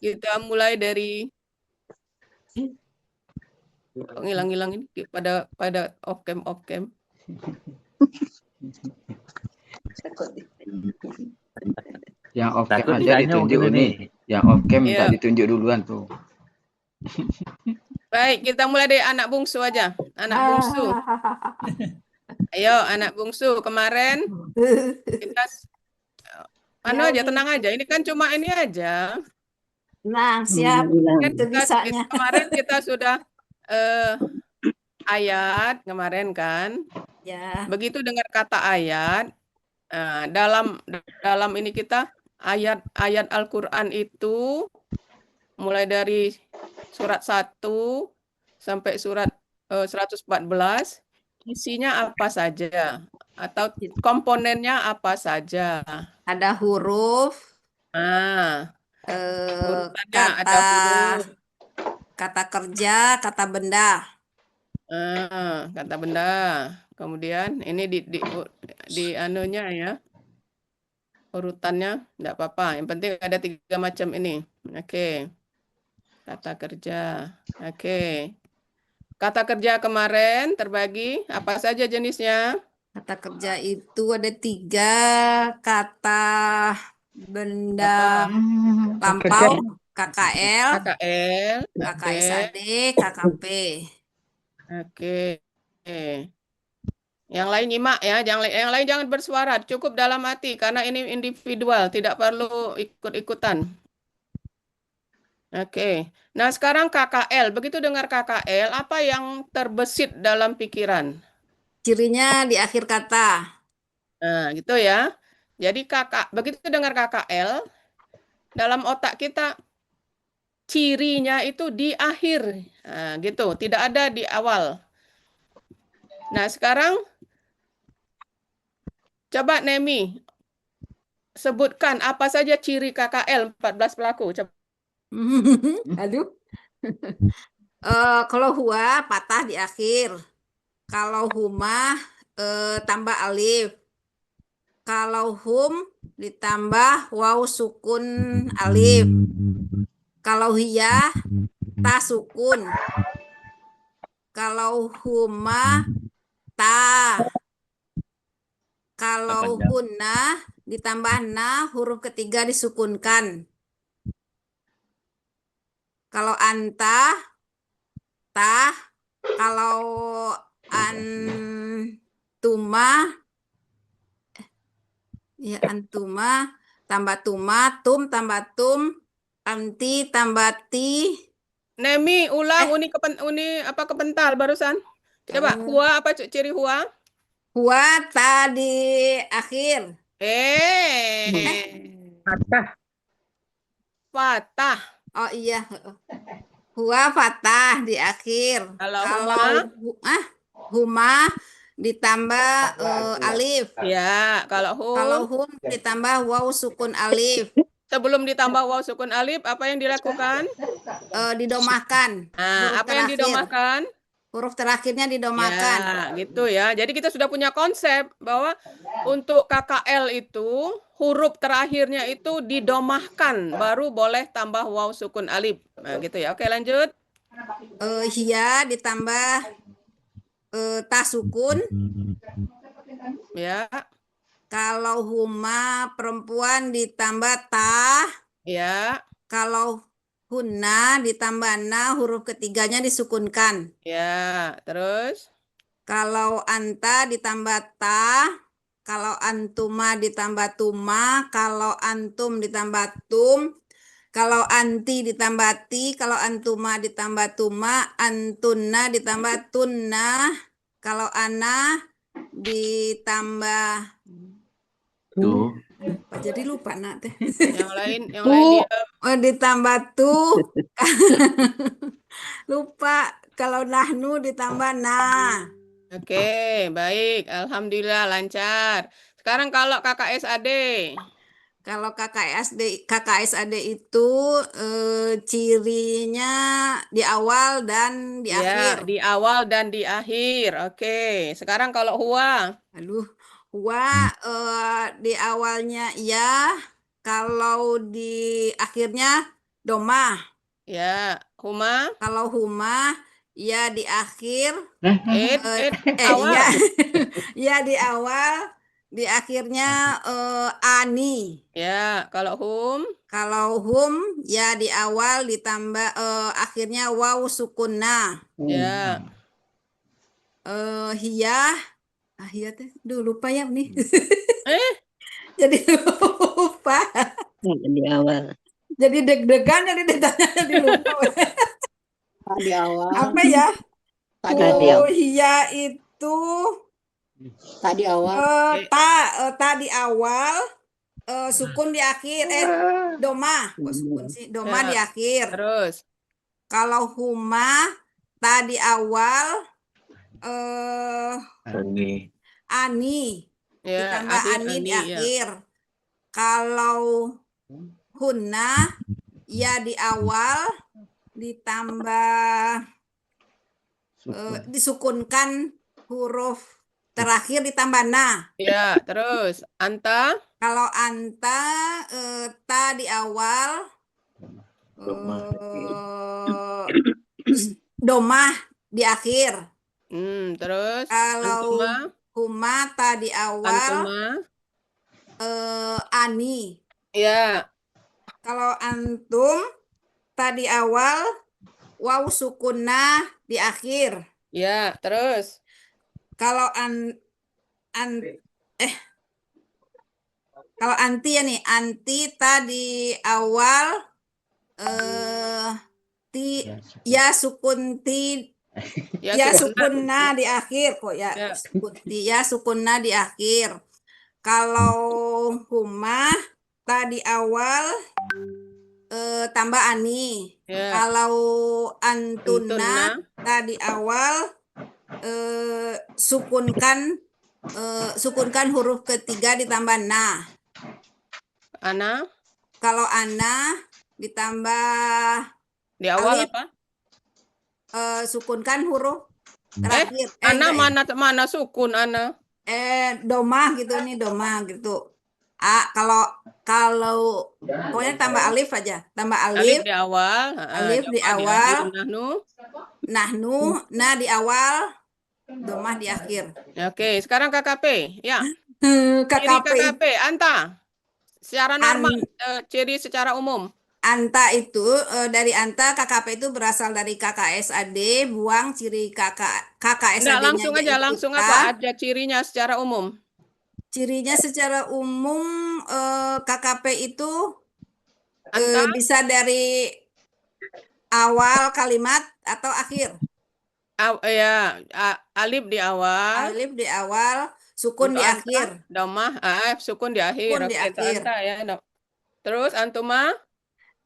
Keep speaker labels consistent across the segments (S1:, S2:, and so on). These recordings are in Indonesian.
S1: Kita mulai dari ngilang-ngilang ini pada off cam.
S2: Yang off cam
S3: Takut
S2: aja
S3: ditanya
S2: ditunjuk
S3: mungkin
S2: nih.
S3: ini.
S2: Yang off cam minta
S1: Iya.
S2: ditunjuk duluan tuh.
S1: Baik, kita mulai dari anak bungsu aja. Anak bungsu. Ayo, anak bungsu. Kemarin kita aja, tenang aja. Ini kan cuma ini aja.
S4: Nah, siap.
S1: Kan
S4: Itu bisanya.
S1: kemarin kita sudah ayat kemarin kan.
S4: Ya.
S1: Begitu dengar kata ayat, dalam ini kita ayat Al-Quran itu mulai dari surat 1 sampai surat 114, isinya apa saja atau komponennya apa saja.
S4: Ada huruf,
S1: Nah, urutannya ada huruf,
S4: kata kerja, kata benda.
S1: kata benda. Kemudian ini di anunya ya. Urutannya enggak apa-apa. Yang penting ada 3 macam ini. Oke. Kata kerja. Oke. Kata kerja kemarin terbagi apa saja jenisnya?
S4: Kata kerja itu ada 3, kata benda lampau, KKL,
S1: KKL.
S4: KKSAD, KKP.
S1: Oke. Yang lain nyimak ya, yang lain jangan bersuara, cukup dalam hati karena ini individual, tidak perlu ikut-ikutan. Oke. Nah, sekarang KKL. Begitu dengar KKL, apa yang terbesit dalam pikiran?
S4: Cirinya di akhir kata.
S1: Nah, gitu ya. Jadi begitu dengar KKL, dalam otak kita cirinya itu di akhir. Nah, gitu, tidak ada di awal. Nah, sekarang coba Nemi sebutkan apa saja ciri KKL 14 pelaku. Coba.
S4: Aduh. Kalau huwa patah di akhir. Kalau huma tambah alif. Kalau hum ditambah waw sukun alif. Kalau hiya ta sukun. Kalau huma ta. Kalau hunna ditambah na, huruf ketiga disukunkan. Kalau anta ta. Kalau antuma ya antuma tambah tuma, tum tambah tum, anti tambah ti.
S1: Nemi ulang uni apa kepental barusan. Coba huwa apa ciri huwa?
S4: Huwa tadi akhir.
S1: Patah.
S4: Oh iya. Huwa fatah di akhir.
S1: Kalau
S4: huma ditambah alif.
S1: Ya, kalau
S4: hum ditambah waw sukun alif.
S1: Sebelum ditambah waw sukun alif, apa yang dilakukan?
S4: Didomahkan.
S1: Nah, apa yang didomahkan?
S4: Huruf terakhirnya didomahkan.
S1: Ya, gitu ya. Jadi kita sudah punya konsep bahwa untuk KKL itu huruf terakhirnya itu didomahkan, baru boleh tambah waw sukun alif. Nah, gitu ya. Oke, lanjut.
S4: Hiya ditambah ta sukun.
S1: Ya.
S4: Kalau huma perempuan ditambah ta.
S1: Ya.
S4: Kalau hunna ditambah na, huruf ketiganya disukunkan.
S1: Ya, terus?
S4: Kalau anta ditambah ta. Kalau antuma ditambah tuma. Kalau antum ditambah tum. Kalau anti ditambah ti. Kalau antuma ditambah tuma. Antunna ditambah tunna. Kalau ana ditambah
S3: Tuh.
S4: jadi lupa nak teh.
S1: Yang lain dia.
S4: Ditambah tuh. Lupa. Kalau nahnu ditambah nah.
S1: Oke, baik. Alhamdulillah lancar. Sekarang kalau KKSAD.
S4: Kalau KKSAD itu cirinya di awal dan di akhir.
S1: Di awal dan di akhir. Oke. Sekarang kalau huwa.
S4: Huwa di awalnya ya, Kalau di akhirnya domah.
S1: Ya, huma.
S4: Kalau huma, ya di akhir.
S1: Eh,
S4: Iya,
S1: awal.
S4: ya di awal, di akhirnya ani.
S1: Ya, kalau hum.
S4: Kalau hum, ya di awal ditambah akhirnya waw sukunna.
S1: Ya,
S4: Hiyah, hiyah teh, duh lupa ya nih.
S1: eh,
S4: Jadi lupa.
S5: Di awal.
S4: Jadi deg-degan, jadi ditanya jadi lupa.
S5: Di awal.
S4: Apa ya?
S5: Tadi awal.
S4: Hiyah itu
S5: Tadi awal.
S4: ta di awal, sukun di akhir. Domah, kok sukun sih? Domah
S1: Ya.
S4: di akhir.
S1: Terus.
S4: Kalau huma, ta di awal, ani.
S1: Ya,
S4: Ditambah
S1: akhir
S4: ani di
S1: ya.
S4: akhir. Kalau hunna, ya di awal, ditambah disukunkan huruf terakhir ditambah na.
S1: Ya, terus. Anta.
S4: Kalau anta, ta di awal, domah di akhir.
S1: Terus.
S4: Kalau
S1: Antuma.
S4: huma, ta di awal,
S1: Antuma.
S4: ani.
S1: Ya,
S4: Kalau antum, ta di awal, waw sukunna di akhir.
S1: ya, terus.
S4: Kalau kalau anti ya nih, anti tadi awal ya sukun ti ya sukunna di akhir kok ya.
S1: Ya.
S4: Ya sukunna di akhir. Kalau huma tadi awal tambah ani.
S1: Ya.
S4: Kalau antuna
S1: Antuna.
S4: tadi awal sukunkan huruf ketiga ditambah na.
S1: Ana.
S4: Kalau ana ditambah
S1: Di awal
S4: alif,
S1: apa?
S4: sukunkan huruf terakhir.
S1: Ana
S4: enggak ya.
S1: mana sukun Ana?
S4: Domah gitu nih, domah gitu. Kalau pokoknya tambah alif aja, tambah
S1: Alif
S4: alif,
S1: di awal.
S4: alif di
S1: Domah
S4: awal,
S1: akhir, nahnu.
S4: nahnu, na di awal, domah di akhir.
S1: Oke, sekarang KKP. Ya. Ciri
S4: KKP.
S1: KKP, Anta. Secara normal, ciri secara umum.
S4: Anta itu dari Anta KKP itu berasal dari KKSAD, buang ciri KKSAD-nya
S1: Langsung aja, langsung apa? Ada cirinya secara umum.
S4: Cirinya secara umum KKP itu
S1: Anta?
S4: bisa dari awal kalimat atau akhir.
S1: Alif di awal.
S4: Alif di awal, sukun di akhir.
S1: Domah, sukun di akhir.
S4: Sukun di
S1: Oke, itu
S4: akhir.
S1: Anta ya. Terus antuma?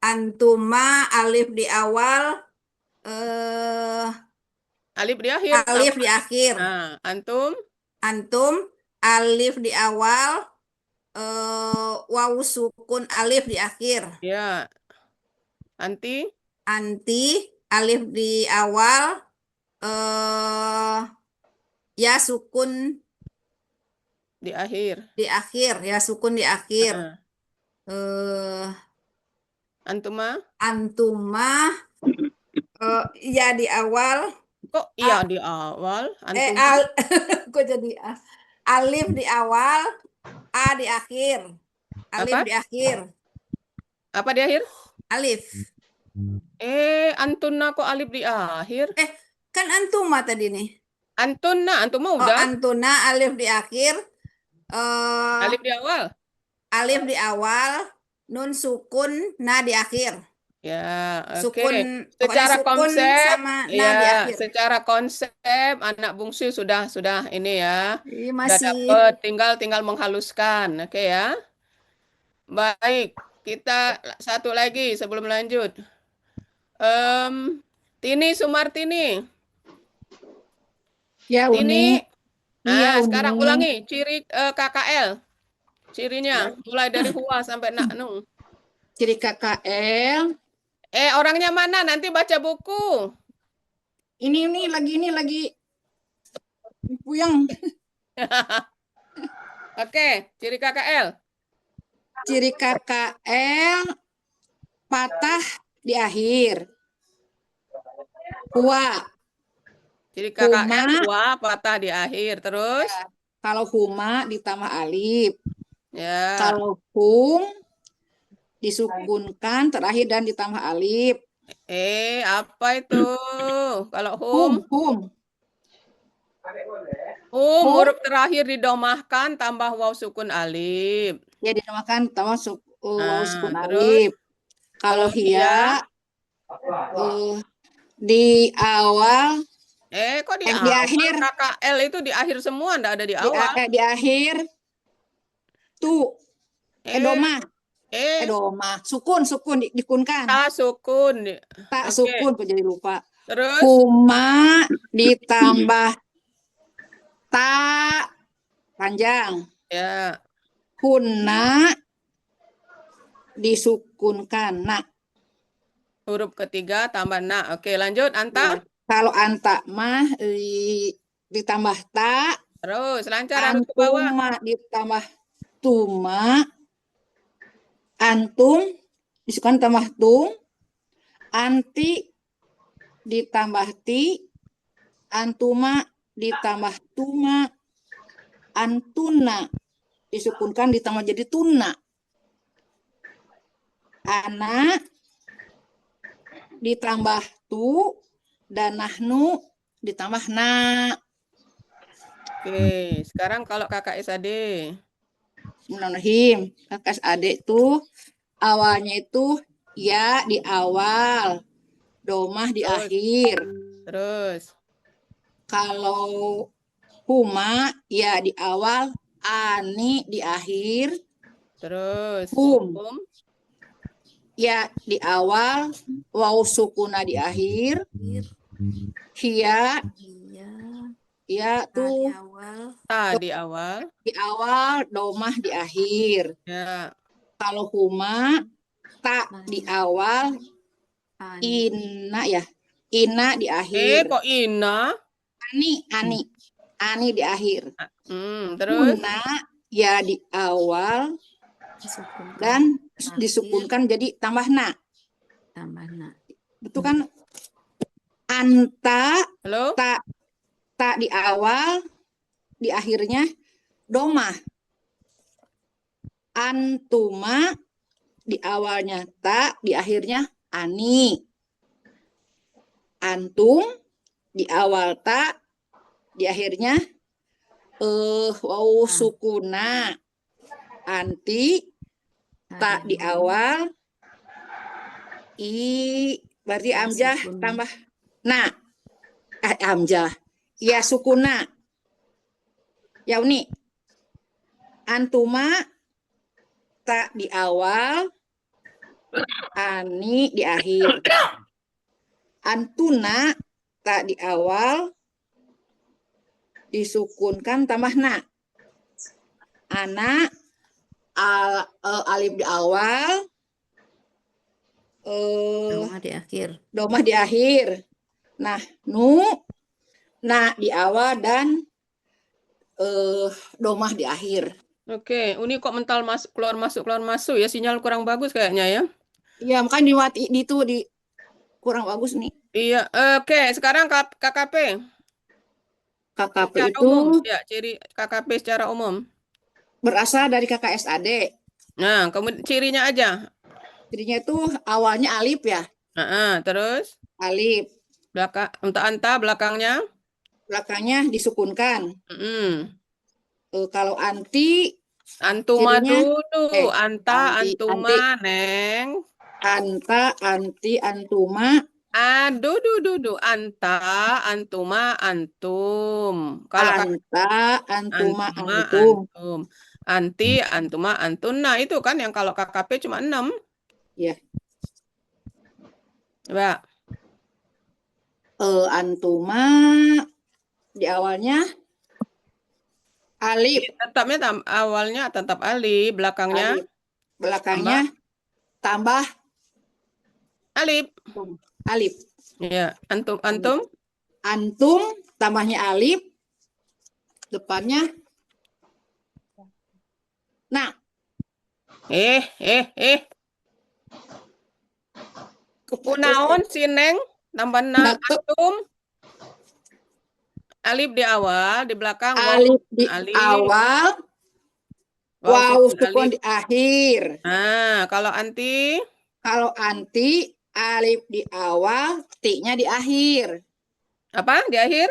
S4: Antuma alif di awal,
S1: Alif di akhir.
S4: alif di akhir.
S1: Nah, antum?
S4: Antum alif di awal, waw sukun alif di akhir.
S1: Ya. Anti?
S4: Anti alif di awal, ya sukun
S1: Di akhir.
S4: ya sukun di akhir.
S1: Antuma?
S4: Antuma ya di awal.
S1: Kok iya di awal? Antuma?
S4: Kok jadi alif di awal, a di akhir. Alif
S1: Apa?
S4: di akhir.
S1: Apa di akhir?
S4: Alif.
S1: Antuna kok alif di akhir?
S4: Kan antuma tadi nih.
S1: Antuna
S4: Oh,
S1: udah.
S4: antuna alif di akhir.
S1: Alif di awal.
S4: Alif di awal, nun sukun, na di akhir.
S1: Ya, oke.
S4: Sukun,
S1: Secara
S4: sukun
S1: konsep,
S4: sama na di
S1: ya,
S4: akhir.
S1: secara konsep anak bungsu sudah ini ya.
S4: Ih,
S1: Sudah
S4: masih
S1: dapet, tinggal menghaluskan, oke ya. Baik, kita satu lagi sebelum lanjut. Tini Sumartini.
S5: Ya,
S1: Tini.
S5: Iya,
S1: sekarang
S5: Uni.
S1: ulangi ciri KKL. Cirinya mulai dari huwa sampai naknu.
S5: Ciri KKL.
S1: Orangnya mana? Nanti baca buku.
S5: Ini lagi puyeng.
S1: Oke, ciri KKL.
S5: Ciri KKL patah di akhir. Hua.
S1: Jadi KKL
S5: Huma.
S1: dua patah di akhir. Terus?
S5: Kalau huma ditambah alif.
S1: Ya.
S5: Kalau hum disukunkan terakhir dan ditambah alif.
S1: Apa itu? Kalau hum?
S5: Hum.
S1: Hum,
S5: Hum.
S1: huruf terakhir didomahkan tambah waw sukun alif.
S5: Ya dinamakan tambah waw
S1: Ah,
S5: sukun
S1: terus?
S5: alif. Kalau
S1: Kalau
S5: hia di awal
S1: kok di
S5: di
S1: awal?
S5: akhir.
S1: KKL itu di akhir semua, enggak ada di awal.
S5: di akhir tu domah. Domah. Sukun dikunkan.
S1: Ta sukun.
S5: Tak
S1: Oke.
S5: sukun kok jadi lupa.
S1: Terus?
S5: Huma ditambah tak panjang.
S1: Ya.
S5: Hunna disukunkan. Nah,
S1: Huruf ketiga tambah na. Oke, lanjut. Anta.
S5: kalau anta mah ditambah tak.
S1: Terus, lancar harus ke bawah.
S5: Antuma ditambah tuma. Antum disukunkan tambah tum. Anti ditambah ti. Antuma ditambah tuma. Antuna disukunkan ditambah jadi tuna. Anak ditambah tu dan nahnu ditambah na.
S1: Oke, sekarang kalau kakak SAD.
S5: Bismillahirrahmanirrahim. Kakak adik tuh awalnya itu ya di awal, domah di
S1: Terus.
S5: akhir.
S1: Terus.
S5: Kalau huma ya di awal, ani di akhir.
S1: Terus.
S5: Hum.
S1: Hum.
S5: Ya di awal, waw sukuna di akhir. Hia ya tuh
S1: Ta di awal.
S5: domah di akhir.
S1: Ya.
S5: Kalau huma tak di awal, ina ya. Ina di akhir.
S1: Kok ina?
S5: Ani di akhir.
S1: Terus.
S5: Huna ya di awal dan disukunkan jadi tambah na. Betul kan? Anta
S1: Halo?
S5: tak di awal, di akhirnya domah. Antuma di awalnya tak, di akhirnya ani. Antum di awal tak, di akhirnya waw sukuna. Anti tak di awal, berarti amjah tambah na. Amjah ya sukuna. Ya uni. Antuma tak di awal, ani di akhir. Antuna tak di awal, disukunkan tambah na. Anak alif di awal, domah di akhir. Nah, nu na di awal dan domah di akhir.
S1: Oke, Uni kok mental keluar masuk ya, sinyal kurang bagus kayaknya ya.
S5: Iya, makanya di kurang bagus nih.
S1: Iya, oke, sekarang KKP.
S5: KKP
S1: Secara
S5: itu
S1: umum, ya, ciri KKP secara umum.
S5: berasal dari KKSAD.
S1: Nah, kemudian cirinya aja.
S5: Jadinya itu awalnya alif ya.
S1: Terus
S5: Alif.
S1: untuk anta belakangnya.
S5: Belakangnya disukunkan. Kalau anti.
S1: Antuma
S5: cirinya,
S1: dulu. Anta,
S5: anti,
S1: antuma, Neng.
S5: Anta, anti, antuma.
S1: Anta, antuma, antum. Kalau
S5: Anta, antuma, antum.
S1: Anti, antuma, antun. Nah, itu kan yang kalau KKP cuma 6.
S5: Ya.
S1: Coba.
S5: Antuma di awalnya alif.
S1: Tetapnya awalnya tetap alif, belakangnya
S5: Alif. Belakangnya tambah
S1: alif.
S5: Alif.
S1: Ya, antum.
S5: Antum tambahnya alif. Depannya nah.
S1: Kunaon sineng tambah na
S5: Natu-
S1: antum. Alif di awal, di belakang waw
S5: Alif di
S1: alif,
S5: awal,
S1: waw
S5: waw
S1: sukun
S5: sukun
S1: alif.
S5: di akhir.
S1: Nah, kalau anti,
S5: Kalau anti, alif di awal, ti-nya di akhir.
S1: apa di akhir?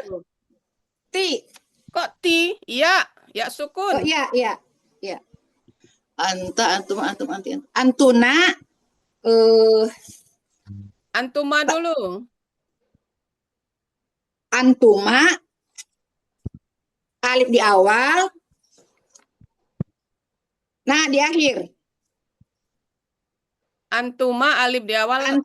S5: Ti.
S1: Kok ti? Ya
S5: Oh
S1: sukun.
S5: iya, iya. Iya. Anta, antum, antum, anti, antum. Antuna,
S1: Antuma dulu.
S5: antuma, alif di awal, nah di akhir.
S1: Antuma alif di awal,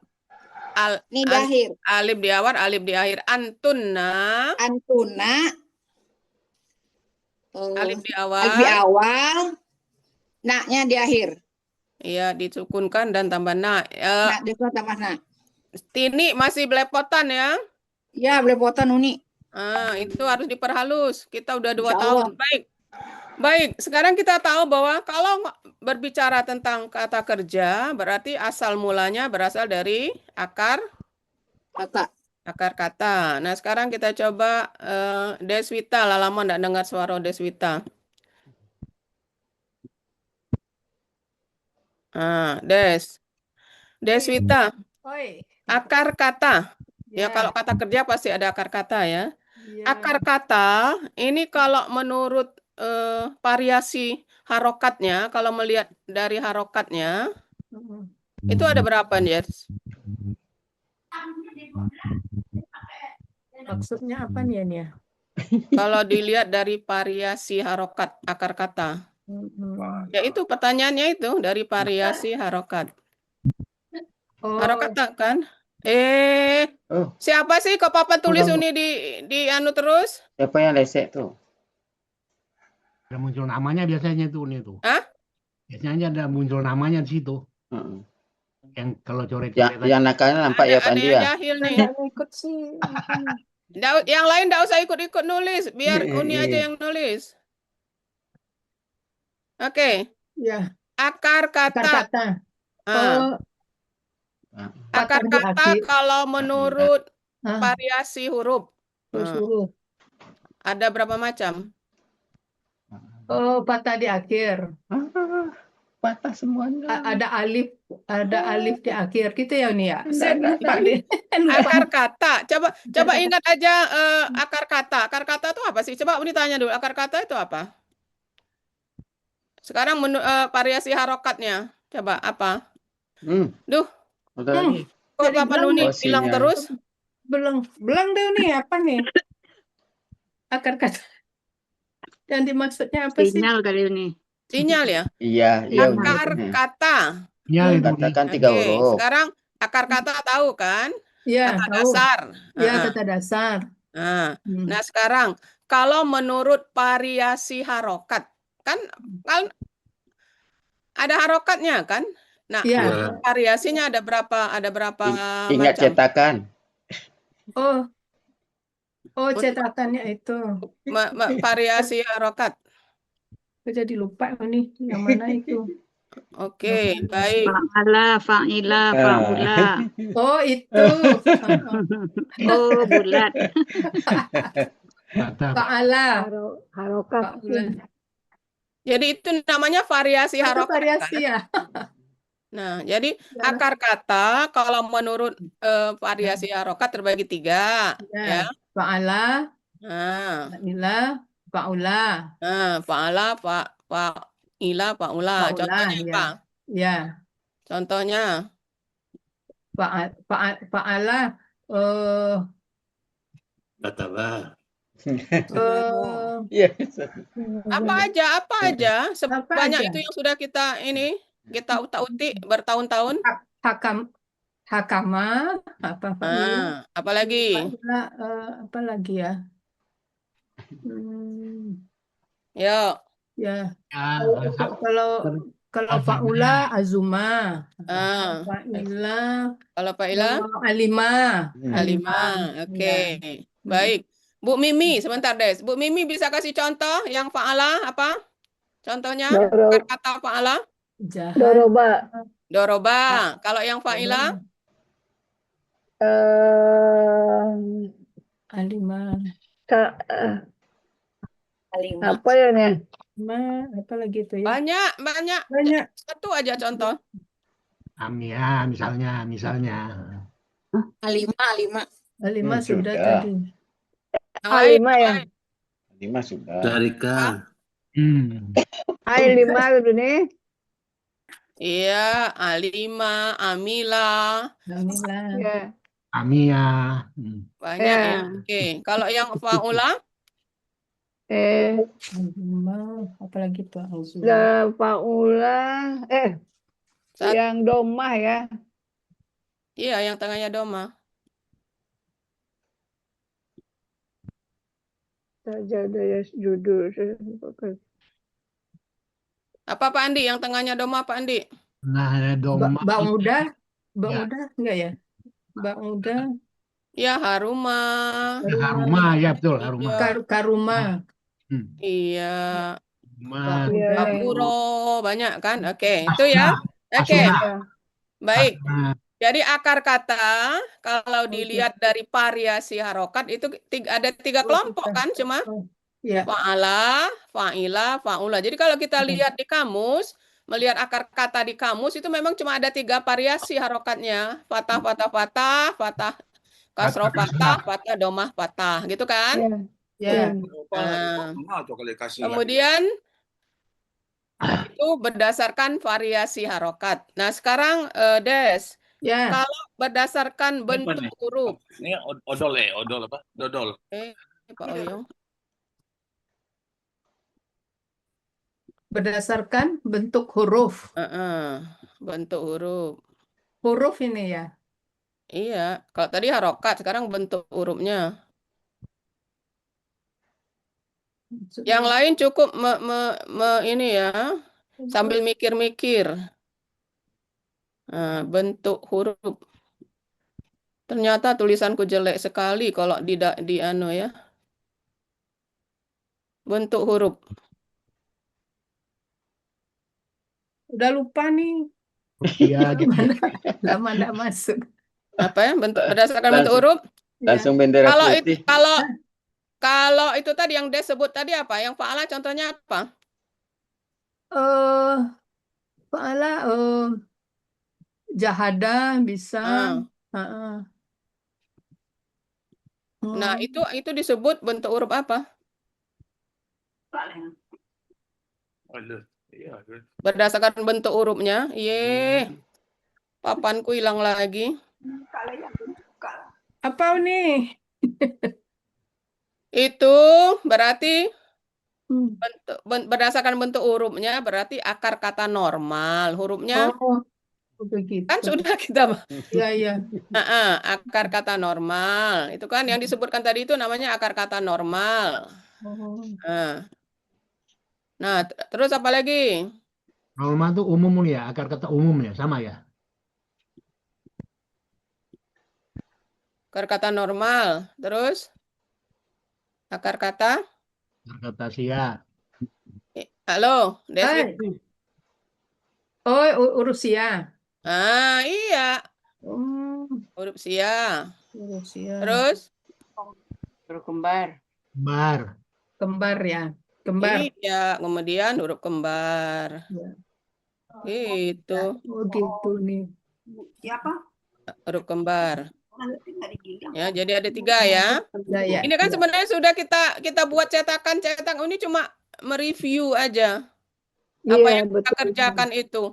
S5: An- Ini di akhir.
S1: alif di awal, alif di akhir. Antunna,
S5: Antuna,
S1: alif di
S5: alif di
S1: awal.
S5: awal, na-nya di akhir.
S1: Iya, disukunkan dan tambah na.
S5: Nah, di tambah na.
S1: Tini masih belepotan ya.
S5: Ya, belepotan Uni.
S1: Itu harus diperhalus. Kita udah 2
S5: Insya
S1: tahun.
S5: Allah.
S1: Baik. Sekarang kita tahu bahwa kalau berbicara tentang kata kerja, berarti asal mulanya berasal dari akar
S5: Kata.
S1: kata. Nah, sekarang kita coba Deswita. Lama enggak dengar suara Deswita. Deswita,
S6: Oi,
S1: akar kata. Ya,
S6: ya,
S1: kalau kata kerja pasti ada akar kata ya.
S6: ya.
S1: Akar kata ini kalau menurut variasi harokatnya, kalau melihat dari harokatnya,
S6: Mm.
S1: itu ada berapa nih?
S6: Maksudnya apa nih ya?
S1: Kalau dilihat dari variasi harokat akar kata.
S6: Mm-mm.
S1: Ya itu pertanyaannya itu dari variasi harokat.
S6: Oh,
S1: Harokat tak kan?
S2: Oh,
S1: Siapa sih kok Papa tulis
S2: Enggak,
S1: Uni di anu terus?
S2: siapa yang lesek tuh?
S7: Ada muncul namanya biasanya tuh nih tuh.
S1: Hah?
S7: Biasanya ada muncul namanya di situ.
S2: Heeh.
S7: Yang kalau coret-coret
S2: Yang nakalnya nampak ya
S1: Ada
S2: Pandi
S1: yang
S2: ya.
S1: jahil nih.
S6: nggak ngikut sih.
S1: Yang lain enggak usah ikut-ikut nulis, biar Uni
S2: Iya.
S1: aja yang nulis. Oke,
S6: Ya,
S1: akar
S6: akar
S1: kata.
S6: kata.
S1: Ah,
S6: Oh,
S1: akar
S6: patah di
S1: kata
S6: akhir.
S1: kalau menurut
S6: Ah,
S1: variasi huruf
S6: terus
S1: Ah,
S6: huruf.
S1: ada berapa macam?
S6: Oh, patah di akhir.
S2: Patah semuanya.
S6: Ada alif di akhir gitu ya Uni ya. Saya
S2: Enggak.
S6: lupa deh. Lupa.
S1: Akar kata. Coba
S6: kata.
S1: ingat aja akar kata. Akar kata itu apa sih? Coba Uni tanya dulu. Akar kata itu apa? Sekarang variasi harokatnya. Coba apa? Duh,
S2: Udah lagi.
S1: kok
S6: Jadi
S1: Papa
S6: belang
S1: Nuni
S2: Oh,
S1: bilang
S2: sinyal.
S1: terus?
S6: Belang deh nih apa nih? Akar kata. Yang dimaksudnya apa sih?
S8: Sinyal kali ini.
S1: Sinyal ya?
S2: Iya, iya benar.
S1: Akar kata.
S7: Ya itu nih.
S2: Katakan 3
S1: Oke,
S2: huruf.
S1: sekarang akar kata tahu kan?
S6: Ya,
S1: Kata
S6: tahu.
S1: dasar.
S6: Ya,
S1: Ah,
S6: kata dasar.
S1: ah.
S6: Hmm.
S1: Nah, sekarang kalau menurut variasi harokat, kan ada harokatnya kan? Nah,
S6: Ya.
S1: variasinya ada berapa? Ada berapa
S2: Ingat
S1: macam?
S2: cetakan.
S6: Oh, cetakannya itu.
S1: Variasi harokat.
S6: Aku jadi lupa nih yang mana itu.
S1: Oke, baik.
S8: Fa'ala, fa'ila, fa'ula.
S6: Oh, itu.
S8: Oh, bulat.
S7: Kata
S6: Fa'ala.
S5: Harokat.
S6: Fa'ula.
S1: Jadi itu namanya variasi
S6: Itu
S1: harokat.
S6: variasi ya.
S1: Nah, jadi akar kata kalau menurut variasi harokat terbagi 3, ya.
S6: Fa'ala,
S1: Nah,
S6: fa'ila, fa'ula.
S1: fa'ala, fa'ila, fa'ula.
S6: Fa'ula,
S1: Contohnya
S6: ya.
S1: apa?
S6: Ya,
S1: Contohnya,
S6: fa'ala.
S2: Iya.
S1: apa aja, sebanyak
S6: aja?
S1: itu yang sudah kita utak-utik bertahun-tahun.
S6: Hakama, apa fa'ila?
S1: Apalagi?
S6: Fa'ila, apa lagi ya?
S1: Yuk.
S6: Ya.
S7: ya,
S6: Kalau fa'ula azuma.
S1: Ah.
S6: Fa'ila
S1: Kalau Fa'ila?
S6: alima.
S1: Alima. Oke. Baik. Bu Mimi, sebentar Des. Bu Mimi bisa kasih contoh yang fa'ala apa? Contohnya
S5: Baru.
S1: kata fa'ala?
S6: Jahat.
S9: Doroba.
S1: Doroba. Kalau yang Fa'ilah?
S6: Alima.
S9: Apa ya nih?
S6: Apa lagi itu ya?
S1: Banyak. Satu aja contoh.
S7: Amia misalnya.
S5: Alima.
S6: Alima sudah
S2: sudah.
S6: tadi.
S9: Alima ya.
S2: 5 sudah.
S3: Syarika.
S9: Lima gitu nih.
S1: Iya, Alima, Amila.
S6: Alhamdulillah.
S9: Ya.
S7: Amia.
S1: Banyak
S9: Ya.
S1: ya. Oke. Kalau yang Fa'ula?
S6: Alima. Apalagi tuh? Auzubillah.
S9: Faula. Yang domah ya.
S1: Iya, yang tengahnya doma.
S9: Sajadah ya judul.
S1: Apa Pak Andi? Yang tengahnya doma Pak Andi?
S7: Nah, ada doma.
S6: Ba'udah?
S7: Ya.
S6: Ba'udah enggak ya? Ba'udah.
S1: Ya, Haruma.
S7: Haruma, ya betul, Haruma.
S6: Karuma.
S1: Iya.
S6: Ba'udah.
S1: Kapuro. Banyak kan? Oke, itu ya. Oke. Baik. Jadi akar kata, kalau dilihat dari variasi harokat, itu ada tiga kelompok kan cuma?
S6: Ya.
S1: Fa'ala, fa'ila, fa'ula. Jadi kalau kita lihat di kamus, melihat akar kata di kamus, itu memang cuma ada 3 variasi harokatnya. Fatah, fatah, fatah, fatah, kasroh, fatah, fatah, domah, fatah. Gitu kan?
S6: Ya.
S1: Nah, kemudian itu berdasarkan variasi harokat. Nah, sekarang Des,
S6: Ya.
S1: kalau berdasarkan bentuk huruf.
S3: Ini odol apa? Dodol.
S1: Pak Oyong.
S6: Berdasarkan bentuk huruf.
S1: Bentuk huruf.
S6: Huruf ini ya?
S1: Iya, kalau tadi harokat, sekarang bentuk hurufnya. Yang lain cukup ini ya, sambil mikir-mikir. Nah, bentuk huruf. Ternyata tulisanku jelek sekali kalau di anu ya. Bentuk huruf.
S6: Udah lupa nih.
S7: Iya, gitu.
S6: Lama enggak masuk.
S1: Apa ya? Berdasarkan bentuk huruf?
S2: Langsung bendera
S1: Kalau
S2: putih.
S1: kalau itu tadi yang Des sebut tadi apa? Yang fa'ala contohnya apa?
S6: Fa'ala jahadah bisa.
S1: Nah, itu disebut bentuk huruf apa? Berdasarkan bentuk hurufnya. Papanku hilang lagi.
S6: Apa nih?
S1: Itu berarti berdasarkan bentuk hurufnya berarti akar kata normal. Hurufnya
S6: begitu.
S1: kan sudah kita.
S6: Iya.
S1: Akar kata normal. Itu kan yang disebutkan tadi itu namanya akar kata normal. Nah, terus apa lagi?
S7: Normal itu umum ya, akar kata umum ya, sama ya.
S1: Akar kata normal. Terus akar kata?
S7: Akar kata sia.
S1: Halo, Des.
S6: Huruf sia.
S1: Iya. Huruf sia. Terus?
S5: Huruf kembar.
S6: Kembar ya. Kembar.
S1: Iya, kemudian huruf kembar. Itu.
S6: Gitu nih.
S5: Siapa?
S1: Huruf kembar. Ya, jadi ada 3 ya.
S6: Ya.
S1: Ini kan sebenarnya sudah kita buat cetakan ini cuma mereview aja. Apa yang kita kerjakan itu.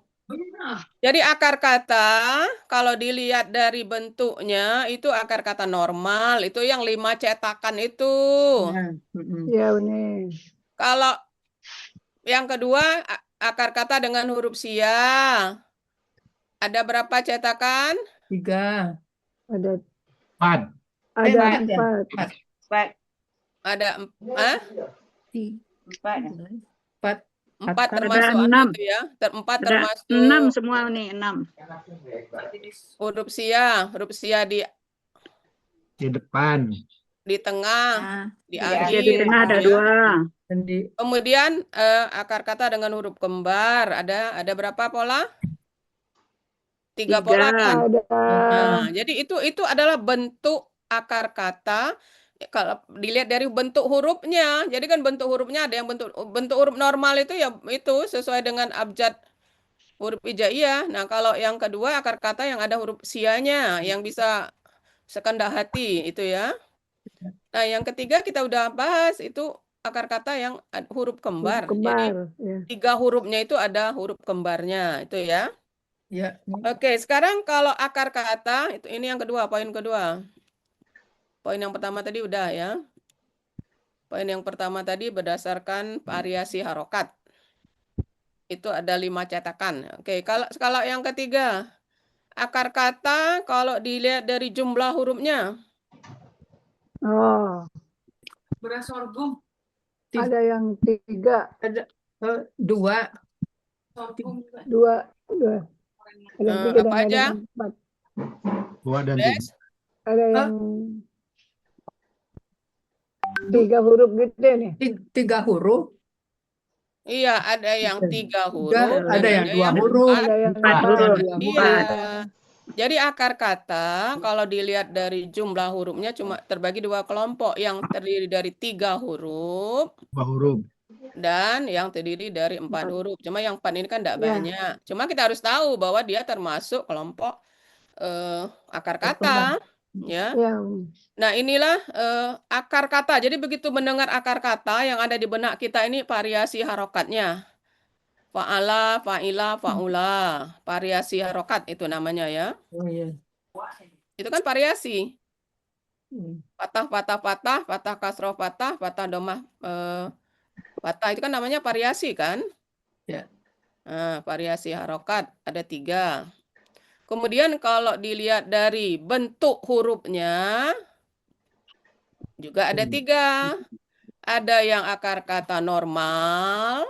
S1: Jadi akar kata kalau dilihat dari bentuknya itu akar kata normal, itu yang 5 cetakan itu.
S9: Ya, benar.
S1: Kalau yang kedua akar kata dengan huruf sia. Ada berapa cetakan?
S6: 3.
S9: Ada
S7: 4.
S9: Ada
S5: 4.
S1: Ada
S6: 4
S1: termasuk itu ya. 4 termasuk
S8: 6 semua nih, 6.
S1: huruf sia di
S7: Di depan.
S1: di tengah, di
S8: Di
S1: akhir.
S8: tengah ada 2.
S6: Dan di
S1: Kemudian akar kata dengan huruf kembar ada berapa pola? 3 pola kan?
S9: Ada.
S1: Nah, jadi itu adalah bentuk akar kata. Kalau dilihat dari bentuk hurufnya, jadi kan bentuk hurufnya ada yang bentuk huruf normal itu ya itu sesuai dengan abjad huruf hijaiyah. Nah, kalau yang kedua akar kata yang ada huruf sianya yang bisa sekendak hati itu ya. Nah, yang ketiga kita udah bahas itu akar kata yang huruf kembar. Jadi
S9: Kembar. Ya.
S1: 3 hurufnya itu ada huruf kembarnya itu ya.
S6: ya
S1: Oke, sekarang kalau akar kata itu ini yang kedua, poin kedua. Poin yang pertama tadi udah ya. Poin yang pertama tadi berdasarkan variasi harokat. Itu ada 5 cetakan. Oke, kalau yang ketiga, akar kata kalau dilihat dari jumlah hurufnya.
S9: Oh,
S6: beras sorghum
S9: ada yang 3,
S6: ada 2.
S9: dua. Ada yang 3 dan
S1: apa
S9: ada
S1: aja?
S9: yang 4.
S7: 2 dan
S1: Des?
S7: 3.
S9: Ada yang 3 huruf gitu nih.
S6: 3 huruf.
S1: Iya, ada yang 3 huruf,
S6: Ada
S1: dan
S6: yang 2 huruf.
S9: Ada yang
S5: 4 huruf.
S1: Iya. Jadi akar kata kalau dilihat dari jumlah hurufnya cuma terbagi 2 kelompok, yang terdiri dari 3 huruf
S7: 2 huruf.
S1: dan yang terdiri dari 4 huruf. Cuma yang 4 ini kan tidak
S9: Ya.
S1: banyak. Cuma kita harus tahu bahwa dia termasuk kelompok akar kata, ya.
S9: Ya.
S1: Nah, inilah akar kata. Jadi begitu mendengar akar kata yang ada di benak kita ini variasi harokatnya. Fa'ala, fa'ila, fa'ula. Variasi harokat itu namanya ya.
S6: Oh iya.
S1: Itu kan variasi.
S6: Hmm.
S1: Patah, patah, patah, patah kasroh, patah domah, patah. Itu kan namanya variasi kan?
S6: Ya.
S1: Nah, variasi harokat ada 3. Kemudian kalau dilihat dari bentuk hurufnya juga ada 3. Ada yang akar kata normal,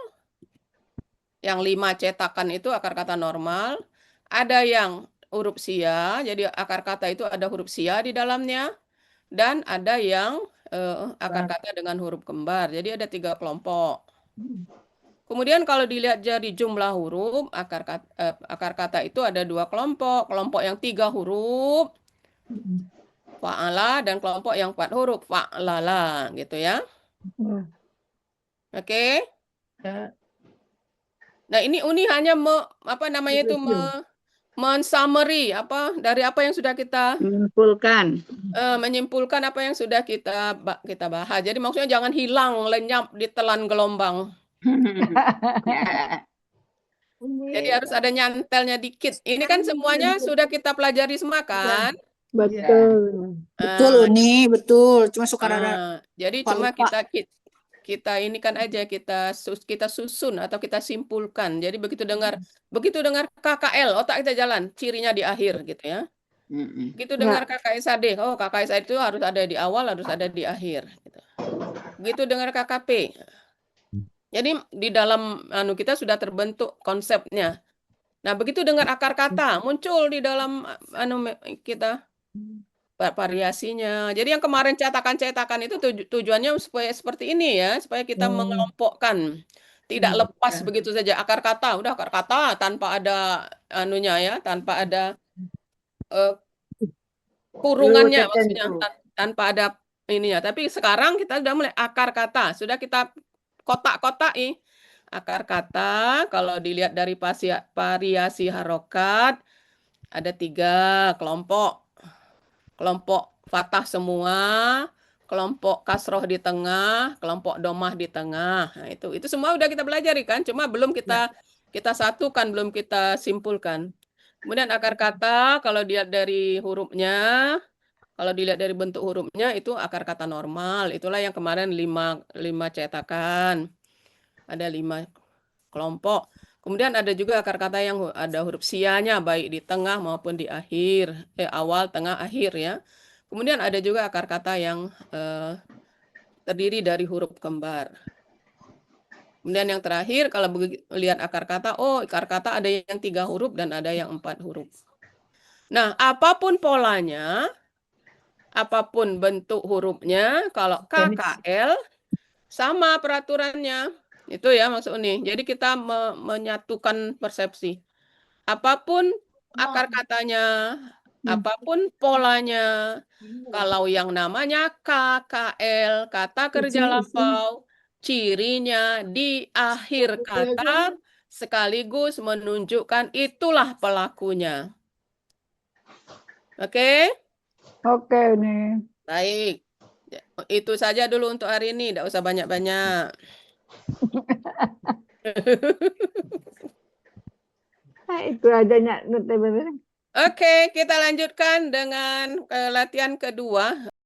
S1: yang 5 cetakan itu akar kata normal. Ada yang huruf sia, jadi akar kata itu ada huruf sia di dalamnya. Dan ada yang akar kata dengan huruf kembar. Jadi ada 3 kelompok. Kemudian kalau dilihat dari jumlah huruf, akar kata itu ada 2 kelompok. Kelompok yang 3 huruf, fa'ala, dan kelompok yang 4 huruf, fa'lala, gitu ya.
S9: Ya.
S1: Oke.
S6: Ya.
S1: Nah, ini Uni hanya men-summary dari apa yang sudah kita
S5: Menyimpulkan.
S1: menyimpulkan apa yang sudah kita bahas. Jadi maksudnya jangan hilang lenyap di telan gelombang. Jadi harus ada nyantelnya dikit. Ini kan semuanya sudah kita pelajari semua kan?
S9: Betul.
S5: Betul, Uni, betul. Cuma suka ada
S1: Jadi
S5: lupa.
S1: cuma kita ini kan aja kita susun atau kita simpulkan. Jadi begitu dengar KKL, otak kita jalan, cirinya di akhir gitu ya. Begitu dengar KKSAD, oh KKSAD itu harus ada di awal, harus ada di akhir gitu. Begitu dengar KKP. Jadi di dalam kita sudah terbentuk konsepnya. Nah, begitu dengar akar kata muncul di dalam kita variasinya. Jadi yang kemarin cetakan-cetakan itu tujuannya supaya seperti ini ya, supaya kita mengelompokkan. Tidak lepas begitu saja akar kata, udah akar kata tanpa ada tanpa ada kurungannya maksudnya, tanpa ada ininya. Tapi sekarang kita sudah mulai akar kata, sudah kita kotak-kotai. Akar kata kalau dilihat dari variasi harokat ada 3 kelompok. Kelompok fathah semua, kelompok kasroh di tengah, kelompok domah di tengah. Nah, itu semua udah kita pelajari kan, cuma belum kita satukan, belum kita simpulkan. Kemudian akar kata kalau dilihat dari hurufnya, kalau dilihat dari bentuk hurufnya itu akar kata normal. Itulah yang kemarin 5 cetakan. Ada 5 kelompok. Kemudian ada juga akar kata yang ada huruf sianya baik di tengah maupun di akhir, awal, tengah, akhir ya. Kemudian ada juga akar kata yang terdiri dari huruf kembar. Kemudian yang terakhir kalau lihat akar kata, akar kata ada yang 3 huruf dan ada yang 4 huruf. Nah, apapun polanya, apapun bentuk hurufnya, kalau KKL sama peraturannya. Itu ya maksud nih. Jadi kita menyatukan persepsi. Apapun akar katanya, apapun polanya, kalau yang namanya KKL, kata kerja lampau, cirinya di akhir kata sekaligus menunjukkan itulah pelakunya. Oke?
S9: Oke nih.
S1: Baik. Itu saja dulu untuk hari ini, tidak usah banyak-banyak.
S9: Nah, itu aja Nyak Nur teh bener.
S1: Oke, kita lanjutkan dengan latihan kedua.